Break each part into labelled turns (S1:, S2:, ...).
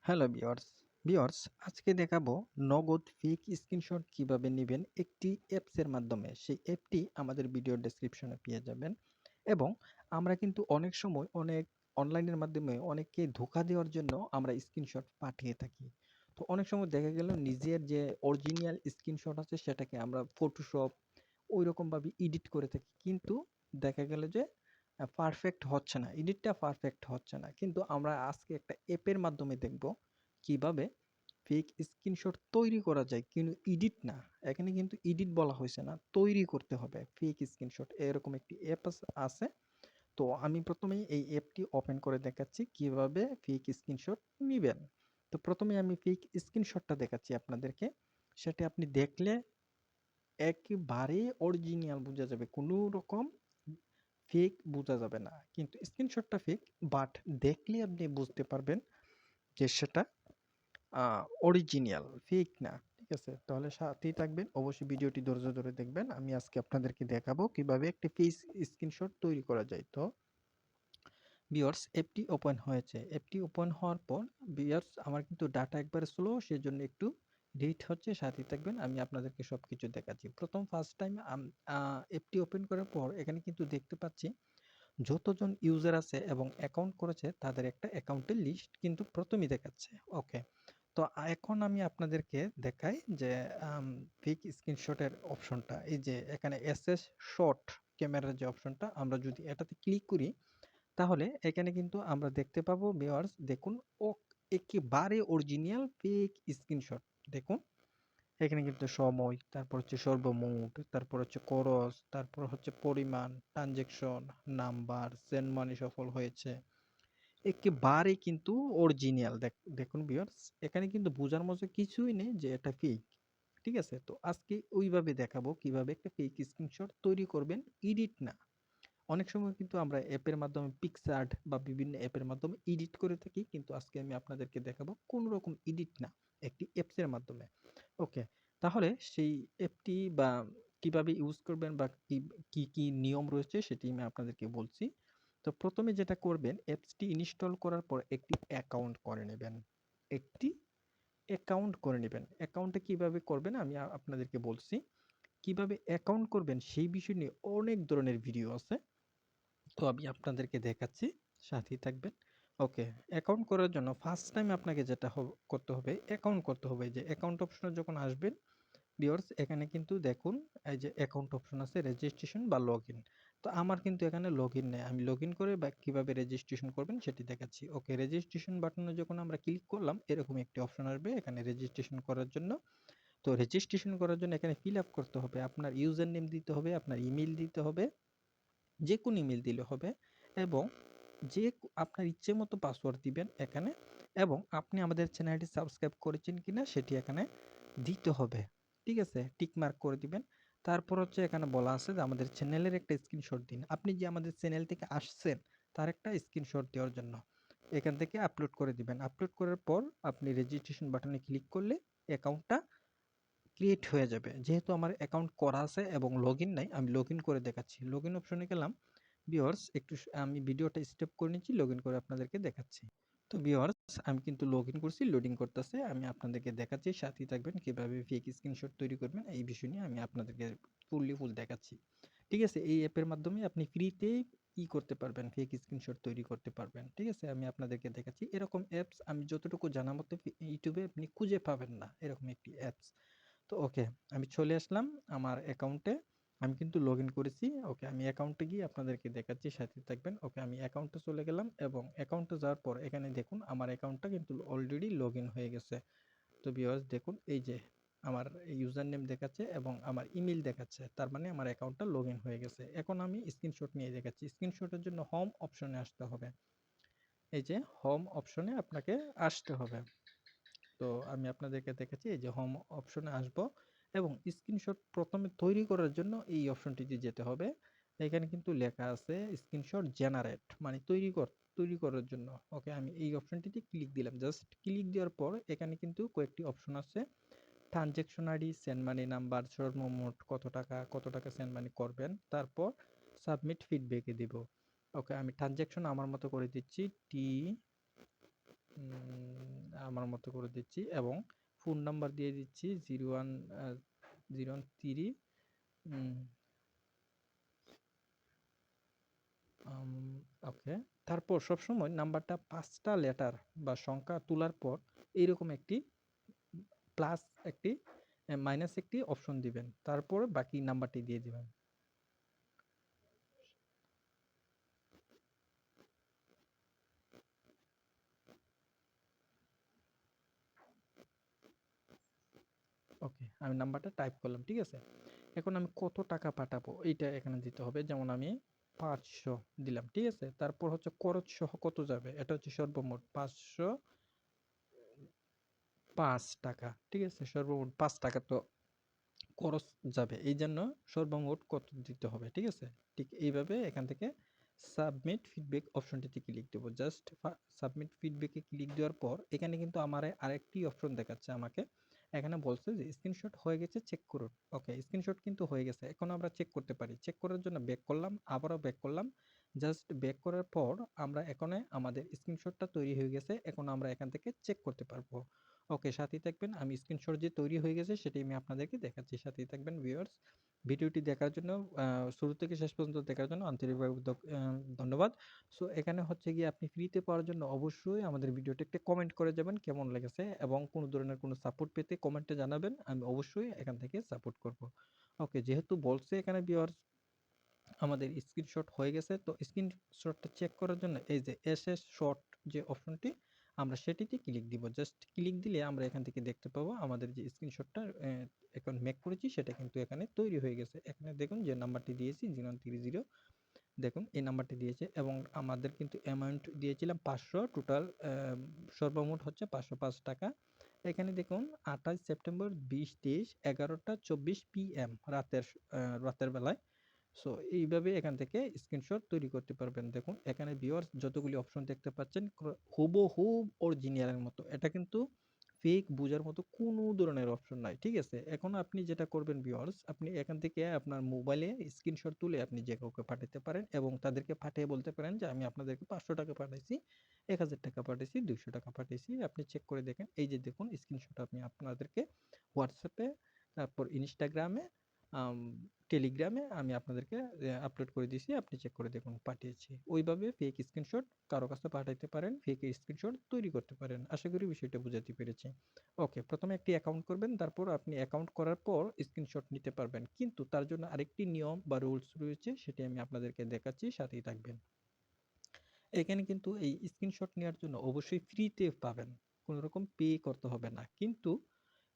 S1: Hello viewers আজকে দেখাবো নগদ ফেক স্ক্রিনশট কিভাবে নেবেন একটি অ্যাপসের মাধ্যমে। সেই অ্যাপটি আমাদের ভিডিও ডেসক্রিপশনে পেয়ে যাবেন। এবং আমরা কিন্তু অনেক সময় অনেক অনলাইনের মাধ্যমে অনেককে ধোঁকা দেওয়ার জন্য আমরা স্ক্রিনশট পাঠিয়ে থাকি। তো অনেক সময় দেখা গেল নিজের যে অরিজিনাল স্ক্রিনশট আছে সেটাকে আমরা ফটোশপ ওইরকমভাবে এডিট করে থাকি, কিন্তু দেখা গেল যে পারফেক্ট হচ্ছে না, এডিটটা পারফেক্ট হচ্ছে না। কিন্তু আমরা আজকে একটা অ্যাপের মাধ্যমে দেখব কিভাবে ফেক স্ক্রিনশট তৈরি করা যায়, কিন্তু এডিট না। এখানে কিন্তু এডিট বলা হয়েছে না, তৈরি করতে হবে ফেক স্ক্রিনশট। এরকম একটি অ্যাপ আছে। তো আমি প্রথমেই এই অ্যাপটি ওপেন করে দেখাচ্ছি কিভাবে ফেক স্ক্রিনশট নেবেন। তো প্রথমে আমি ফেক স্ক্রিনশটটা দেখাচ্ছি আপনাদেরকে। সেটা আপনি দেখলে একেবারে অরিজিনাল বোঝা যাবে, কোনো রকম ফেক বোঝা যাবে না। কিন্তু স্ক্রিনশটটা ফেক, বাট দেখলে আপনি বুঝতে পারবেন যে সেটা অরিজিনাল, ফেক না। ঠিক আছে? তাহলে সাথেই থাকবেন, অবশ্যই ভিডিওটি ধৈর্য ধরে দেখবেন। আমি আজকে আপনাদেরকে দেখাবো কিভাবে একটি ফেক স্ক্রিনশট তৈরি করা যায়। তো ভিউয়ার্স অ্যাপটি ওপেন হয়েছে। অ্যাপটি ওপেন হওয়ার পর ভিউয়ার্স আমার কিন্তু ডাটা একবারে স্লো, সেজন্য একটু ডিলিট হচ্ছে, সাথেই থাকবেন। আমি আপনাদেরকে সবকিছু দেখাচ্ছি। ফার্স্ট টাইম অ্যাপটি ওপেন করার পর এখানে কিন্তু দেখতে পাচ্ছি যতজন ইউজার আছে এবং অ্যাকাউন্ট করেছে তাদের একটা অ্যাকাউন্টের লিস্ট কিন্তু প্রথমেই দেখাচ্ছে। ওকে, তো এখন আমি আপনাদেরকে দেখাই যে ফেক স্ক্রিনশটের অপশনটা। এই যে এখানে এসএস শট ক্যামেরার যে অপশনটা, আমরা যদি এটাতে ক্লিক করি তাহলে এখানে কিন্তু আমরা দেখতে পাবো ভিউয়ার্স, দেখুন ও একেবারে অরিজিনাল ফেক স্ক্রিনশট। দেখুন এখানে কিন্তু সময়, তারপর হচ্ছে সর্বমোট, তারপর হচ্ছে খরচ, তারপর হচ্ছে পরিমাণ, ট্রানজেকশন, নাম্বার, সেন্ড মানি সফল হয়েছে, একেবারে কিন্তু অরিজিনাল। দেখুন ভিউয়ার্স, এখানে কিন্তু বোঝার মতো কিছুই নেই যে এটা ফেক। ঠিক আছে? তো আজকে ওইভাবে দেখাবো কিভাবে একটা ফেক স্ক্রিনশট তৈরি করবেন, এডিট না। অনেক সময় কিন্তু আমরা অ্যাপের মাধ্যমে পিকচার্ট বা বিভিন্ন অ্যাপের মাধ্যমে এডিট করে থাকি, কিন্তু আজকে আমি আপনাদেরকে দেখাবো কোনো রকম এডিট না, একটি অ্যাপসের মাধ্যমে। ওকে, তাহলে সেই অ্যাপটি বা কিভাবে ইউজ করবেন বা কি কি কি নিয়ম রয়েছে সেটি আমি আপনাদেরকে বলছি। তো প্রথমে যেটা করবেন, অ্যাপসটি ইনস্টল করার পর একটি অ্যাকাউন্ট করে নেবেন। একটি অ্যাকাউন্ট করে নেবেন। অ্যাকাউন্টটা কিভাবে করবেন আমি আপনাদেরকে বলছি। কিভাবে অ্যাকাউন্ট করবেন সেই বিষয় নিয়ে অনেক ধরনের ভিডিও আছে। তো আমি আপনাদেরকে দেখাচ্ছি, সাথেই থাকবেন। ওকে, অ্যাকাউন্ট করার জন্য ফার্স্ট টাইম আপনাকে যেটা করতে হবে, অ্যাকাউন্ট করতে হবে। যে অ্যাকাউন্ট অপশনে যখন আসবেন ভিউয়ার্স, এখানে কিন্তু দেখুন এই যে অ্যাকাউন্ট অপশন আছে, রেজিস্ট্রেশন বা লগইন। তো আমার কিন্তু এখানে লগইন নেই, আমি লগইন করে বা কিভাবে রেজিস্ট্রেশন করবেন সেটি দেখাচ্ছি। ওকে, রেজিস্ট্রেশন বাটনে যখন আমরা ক্লিক করলাম এরকম একটি অপশন আসবে এখানে রেজিস্ট্রেশন করার জন্য। তো রেজিস্ট্রেশন করার জন্য এখানে ফিল আপ করতে হবে, আপনার ইউজার নেম দিতে হবে, আপনার ইমেল দিতে হবে, যে কোনো ইমেল দিলে হবে। এবং আপনার ইচ্ছে মতো পাসওয়ার্ড দিবেন এখানে। এবং আপনি আমাদের চ্যানেলটি সাবস্ক্রাইব করেছেন কিনা সেটি এখানে দিতে হবে। ঠিক আছে? টিক মার্ক করে দিবেন। তারপর হচ্ছে এখানে বলা আছে যে আমাদের চ্যানেলের একটা স্ক্রিনশট দিন। আপনি যে আমাদের চ্যানেল থেকে আসছেন তার একটা স্ক্রিনশট দেওয়ার জন্য এখান থেকে আপলোড করে দিবেন। আপলোড করার পর আপনি রেজিস্ট্রেশন বাটনে ক্লিক করলে অ্যাকাউন্টটা ক্রিয়েট হয়ে যাবে। যেহেতু আমার অ্যাকাউন্ট করা আছে এবং লগইন নাই, আমি লগইন করে দেখাচ্ছি। লগইন অপশনে গেলাম। ভিউয়ার্স একটু আমি ভিডিওটা স্টপ করে নিচ্ছি, লগইন করে আপনাদেরকে দেখাচ্ছি। তো ভিউয়ার্স আমি কিন্তু লগইন করছি, লোডিং করতেছে। আমি আপনাদেরকে দেখাচ্ছি, সাথেই থাকবেন। কিভাবে ফেক স্ক্রিনশট তৈরি করবেন এই বিষয় নিয়ে আমি আপনাদেরকে ফুল দেখাচ্ছি। ঠিক আছে? এই অ্যাপের মাধ্যমে আপনি ফ্রিতে করতে পারবেন, ফেক স্ক্রিনশট তৈরি করতে পারবেন। ঠিক আছে? আমি আপনাদেরকে দেখাচ্ছি। এরকম অ্যাপস আমি যতটুকু জানা মতে ইউটিউবে আপনি খুঁজে পাবেন না, এরকম একটি অ্যাপস। তো ওকে, আমি চলে আসলাম আমার অ্যাকাউন্টে। আমি কিন্তু লগইন করেছি। ওকে, আমি অ্যাকাউন্টে গিয়ে আপনাদেরকে দেখাচ্ছি, সাথে থাকবেন। ওকে, আমি অ্যাকাউন্টে চলে গেলাম এবং অ্যাকাউন্টে যাওয়ার পর এখানে দেখুন আমার অ্যাকাউন্টটা কিন্তু অলরেডি লগইন হয়ে গেছে। তো ভিউয়ার্স দেখুন এই যে আমার ইউজার নেম দেখাচ্ছে এবং আমার ইমেল দেখাচ্ছে, তার মানে আমার অ্যাকাউন্টটা লগইন হয়ে গেছে। এখন আমি স্ক্রিনশট নিয়ে দেখাচ্ছি। স্ক্রিনশটের জন্য হোম অপশনে আসতে হবে। এই যে হোম অপশনে আপনাকে আসতে হবে। তো আমি আপনাদেরকে দেখাচ্ছি, এই যে হোম অপশনে আসব এবং স্ক্রিনশট প্রথমে তৈরি করার জন্য এই অপশনটিতে যেতে হবে। এখানে কিন্তু লেখা আছে স্ক্রিনশট জেনারেট, মানে তৈরি করার জন্য। ওকে, আমি এই অপশনটিতে ক্লিক দিলাম। জাস্ট ক্লিক দেওয়ার পর এখানে কিন্তু কয়েকটি অপশন আছে। Transaction ID, send money number, সর্বমোট কত টাকা সেন্ড মানি করবেন, তারপর সাবমিট ফিডব্যাকে দিব। ওকে, আমি ট্রানজেকশন আমার মতো করে দিচ্ছি। আমার মতো করে দিচ্ছি এবং ফোন নাম্বার দিয়ে দিচ্ছি 013। ওকে, তারপর সবসময় নাম্বারটা 5টা লেটার বা সংখ্যা তোলার পর এইরকম একটি প্লাস একটি মাইনাস একটি অপশন দিবেন, তারপর বাকি নাম্বারটি দিয়ে দিবেন। ওকে, আমি নাম্বারটা টাইপ করলাম, ঠিক আছে। এখন আমি কত টাকা পাঠাবো এইটা এখানে দিতে হবে, যেমন আমি 500 দিলাম, ঠিক আছে। তারপর হচ্ছে খরচ সহ কত যাবে, এটা হচ্ছে সর্বমোট 505 টাকা, ঠিক আছে। সর্বমোট 5 টাকা তো খরচ যাবে, এই জন্য সর্বমোট কত দিতে হবে, ঠিক আছে। ঠিক এইভাবে এখান থেকে সাবমিট ফিডব্যাক অপশনটিতে ক্লিক দেবো। জাস্ট সাবমিট ফিডব্যাকে ক্লিক দেওয়ার পর এখানে কিন্তু আমার আরেকটি অপশন দেখাচ্ছে আমাকে। এখানে বলছে যে স্ক্রিনশট হয়ে গেছে, চেক করুন। ওকে, স্ক্রিনশট কিন্তু হয়ে গেছে, এখন আমরা চেক করতে পারি। চেক করার জন্য ব্যাক করলাম, আবারও ব্যাক করলাম। জাস্ট ব্যাক করার পর আমরা এখানে আমাদের স্ক্রিনশটটা তৈরি হয়ে গেছে, এখন আমরা এখান থেকে চেক করতে পারবো। ওকে, সাথেই থাকবেন। আমি স্ক্রিনশট যে তৈরি হয়ে গেছে সেটাই আমি আপনাদেরকে দেখাচ্ছি, সাথেই থাকবেন ভিউয়ার্স। ভিডিওটি দেখার জন্য শুরু থেকে শেষ পর্যন্ত দেখার জন্য আন্তরিকভাবে ধন্যবাদ। সো এখানে হচ্ছে গিয়ে আপনি ফ্রিতে পাওয়ার জন্য অবশ্যই আমাদের ভিডিওটা একটা কমেন্ট করে যাবেন কেমন লেগেছে, এবং কোনো ধরনের কোনো সাপোর্ট পেতে কমেন্টে জানাবেন, আমি অবশ্যই এখান থেকে সাপোর্ট করব। ওকে, যেহেতু বলছে এখানে ভিউয়ার্স আমাদের স্ক্রিনশট হয়ে গেছে, তো স্ক্রিনশটটা চেক করার জন্য এই যে এসএস শট যে অপশনটি, আমরা সেটিতে ক্লিক দিব। জাস্ট ক্লিক দিলে আমরা এখান থেকে দেখতে পাবো আমাদের যে স্ক্রিনশটটা এখন মেক করেছি সেটা কিন্তু এখানে তৈরি হয়ে গেছে। এখানে দেখুন যে নাম্বারটি দিয়েছি 030, দেখুন এই নাম্বারটি দিয়েছে, এবং আমাদের কিন্তু অ্যামাউন্ট দিয়েছিলাম 500, টোটাল সর্বমোট হচ্ছে 505 টাকা। এখানে দেখুন 28 সেপ্টেম্বর 2023 11টা 24 PM রাতের বেলায়। সো এইভাবে এখান থেকে স্ক্রিনশট তৈরি করতে পারবেন। দেখুন এখানে ভিউয়ার্স যতগুলি অপশন দেখতে পাচ্ছেন হুবহু অরিজিনালের মতো, এটা কিন্তু ফেক বোঝার মতো কোনো ধরনের অপশন নাই, ঠিক আছে। এখন আপনি যেটা করবেন ভিউয়ার্স, আপনি এখান থেকে আপনার মোবাইলে স্ক্রিনশট তুলে আপনি যে কাউকে পাঠাতে পারেন, এবং তাদেরকে পাঠিয়ে বলতে পারেন যে আমি আপনাদেরকে 500 টাকা পাঠাইছি, 1000 টাকা পাঠাইছি, 200 টাকা পাঠাইছি, আপনি চেক করে দেখেন। এই যে দেখুন স্ক্রিনশট আমি আপনাদেরকে হোয়াটসঅ্যাপে, তারপর ইনস্টাগ্রামে, টেলিগ্রামে আমি আপনাদেরকে আপলোড করে দিয়েছি, আপনি চেক করে দেখুন, পাঠিয়েছি। ওইভাবে ফেক স্ক্রিনশট কারো কাছে পাঠাইতে পারেন, ফেক স্ক্রিনশট তৈরি করতে পারেন। আশা করি বিষয়টা বুঝাতে পেরেছি। ওকে, প্রথমে একটি অ্যাকাউন্ট করবেন, তারপর আপনি অ্যাকাউন্ট করার পর স্ক্রিনশট নিতে পারবেন, কিন্তু তার জন্য আরেকটি নিয়ম বা রুলস রয়েছে, সেটি আমি আপনাদেরকে দেখাচ্ছি, সাথেই থাকবেন। এখানে কিন্তু এই স্ক্রিনশট নেওয়ার জন্য অবশ্যই ফ্রিতে পাবেন, কোনো রকম পে করতে হবে না, কিন্তু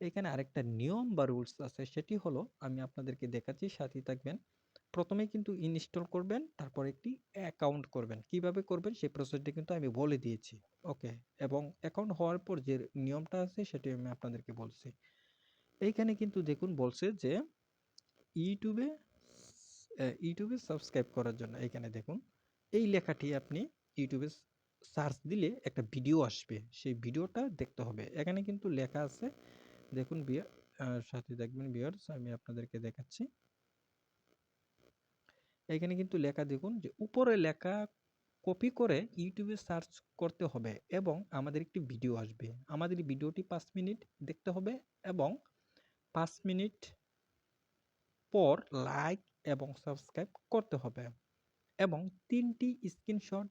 S1: এখানে আরেকটা নিয়ম বা রুলস আছে, সেটি হলো আমি আপনাদেরকে দেখাচ্ছি, সাথেই থাকবেন। প্রথমে কিন্তু ইনস্টল করবেন, তারপর একটি অ্যাকাউন্ট করবেন। কিভাবে করবেন সেই প্রসেসটি কিন্তু আমি বলে দিয়েছি। ওকে, এবং অ্যাকাউন্ট হওয়ার পর যে নিয়মটা আছে সেটি আমি আপনাদেরকে বলছি। এইখানে কিন্তু দেখুন বলছে যে ইউটিউবে ইউটিউবে সাবস্ক্রাইব করার জন্য এখানে দেখুন এই লেখাটি আপনি ইউটিউবে সার্চ দিলে একটা ভিডিও আসবে, সেই ভিডিওটা দেখতে হবে। এখানে কিন্তু লেখা আছে, দেখুন সাথে দেখবেন ভিউয়ার্স, আমি আপনাদেরকে দেখাচ্ছি। এখানে কিন্তু লেখা দেখুন যে উপরে লেখা কপি করে ইউটিউবে সার্চ করতে হবে, এবং আমাদের একটি ভিডিও আসবে। আমাদের ভিডিওটি 5 মিনিট দেখতে হবে, এবং 5 মিনিট পর লাইক এবং সাবস্ক্রাইব করতে হবে, এবং 3টি স্ক্রিনশট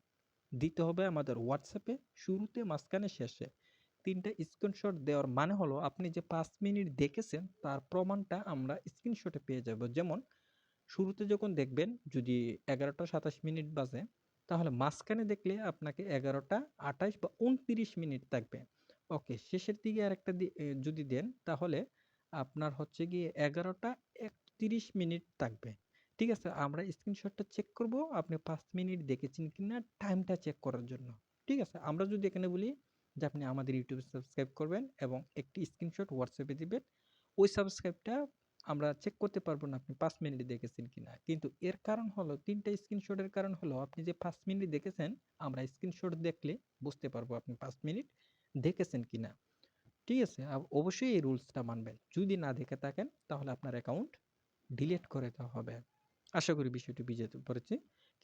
S1: দিতে হবে আমাদের হোয়াটসঅ্যাপে, শুরুতে, মাঝখানে, শেষে। 3টা স্ক্রিনশট দেওয়ার মানে হলো আপনি যে 5 মিনিট দেখেছেন তার প্রমাণটা আমরা স্ক্রিনশটে পেয়ে যাব। যেমন শুরুতে যখন দেখবেন যদি 11টা 27 মিনিট বাজে, তাহলে মাঝখানে দেখলে আপনাকে 11টা 28 বা 29 মিনিট থাকবে। ওকে, শেষের দিকে আরেকটা যদি দেন তাহলে আপনার হচ্ছে গিয়ে 11টা 31 মিনিট থাকবে। ঠিক আছে, আমরা স্ক্রিনশটটা চেক করব আপনি 5 মিনিট দেখেছেন কিনা, টাইমটা চেক করার জন্য। ঠিক আছে, আমরা যদি এখানে বলি যে আপনি আমাদের ইউটিউবে সাবস্ক্রাইব করবেন এবং একটি স্ক্রিনশট হোয়াটসঅ্যাপে দিবেন, ওই সাবস্ক্রাইবটা আমরা চেক করতে পারবো না আপনি 5 মিনিট দেখেছেন কিনা। কিন্তু এর কারণ হলো 3টা স্ক্রিনশটের কারণ হলো আপনি যে 5 মিনিট দেখেছেন, আমরা স্ক্রিনশট দেখলে বুঝতে পারবো আপনি 5 মিনিট দেখেছেন কিনা। ঠিক আছে, অবশ্যই এই রুলসটা মানবেন। যদি না দেখে থাকেন তাহলে আপনার অ্যাকাউন্ট ডিলিট করে দেওয়া হবে। আশা করি বিষয়টি বুঝাতে পেরেছি।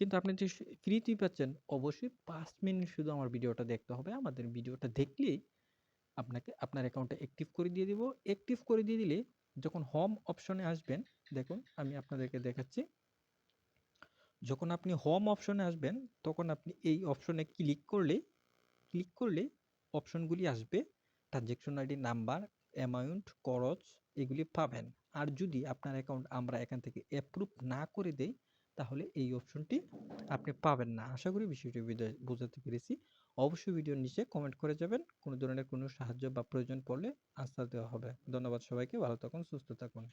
S1: কিন্তু আপনি যে ফ্রিতেই পাচ্ছেন, অবশ্যই 5 মিনিট শুধু আমার ভিডিওটা দেখতে হবে। আমাদের ভিডিওটা দেখলেই আপনাকে আপনার অ্যাকাউন্টটা অ্যাক্টিভ করে দিয়ে দিব। অ্যাক্টিভ করে দিয়ে দিলে যখন হোম অপশনে আসবেন, দেখুন আমি আপনাদেরকে দেখাচ্ছি। যখন আপনি হোম অপশনে আসবেন তখন আপনি এই অপশনে ক্লিক করলে অপশনগুলি আসবে। ট্রানজ্যাকশন আইডি, নাম্বার, অ্যামাউন্ট, খরচ এগুলি পাবেন। আর যদি আপনার অ্যাকাউন্ট আমরা এখান থেকে অ্যাপ্রুভ না করে দেই তাহলে এই অপশনটি আপনি পাবেন না। আশা করি বিষয়টি বোঝাতে পেরেছি। অবশ্যই ভিডিওর নিচে কমেন্ট করে যাবেন। কোনো ধরনের কোনো সাহায্য বা প্রয়োজন পড়লে আনসার দেওয়া হবে। ধন্যবাদ সবাইকে। ভালো থাকুন, সুস্থ থাকুন।